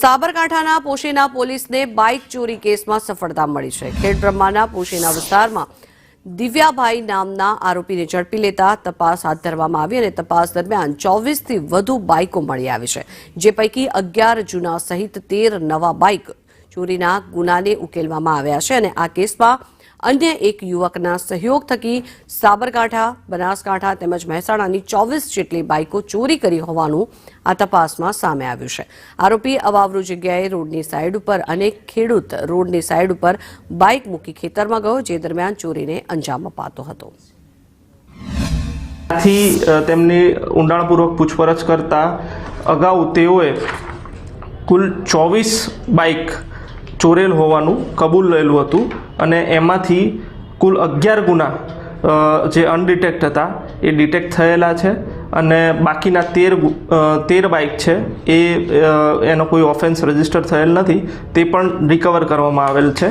સાબરકાંઠાના પોશીના પોલીસને બાઇક ચોરી કેસમાં સફળતા મળી છે। ખેડબ્રહ્માના પોશીના વિસ્તારમાં દિવ્યાભાઈ નામના આરોપીને ઝડપી લેતા તપાસ હાથ ધરવામાં આવી અને તપાસ દરમિયાન 24થી વધુ બાઇકો મળી આવી છે, જે પૈકી 11 જૂના સહિત 13 નવા બાઇક ચોરીના ગુનાને ઉકેલવામાં આવ્યા છે અને આ કેસમાં અન્ય એક યુવકના સહયોગ થકી સાબરકાંઠા, બનાસકાંઠા તેમજ મહેસાણાની 24 જેટલી બાઇકો ચોરી કરી હોવાનું આ તપાસમાં સામે આવ્યું છે। આરોપી અવાવરૂ જગ્યાએ રોડની સાઈડ ઉપર અને ખેડૂત રોડની સાઈડ ઉપર બાઇક મૂકી ખેતરમાં ગયો, જે દરમિયાન ચોરીને અંજામ અપાતો હતો। તેમની ઊંડાણપૂર્વક પૂછપરછ કરતા અગાઉ તેઓએ કુલ 24 બાઇક ચોરેલ હોવાનું કબૂલેલું હતું અને એમાંથી કુલ 11 ગુના જે અનડિટેક્ટ હતા એ ડિટેક્ટ થયેલા છે અને બાકીના 13 બાઇક છે એનો કોઈ ઓફેન્સ રજીસ્ટર થયેલ નથી, તે પણ રિકવર કરવામાં આવેલ છે।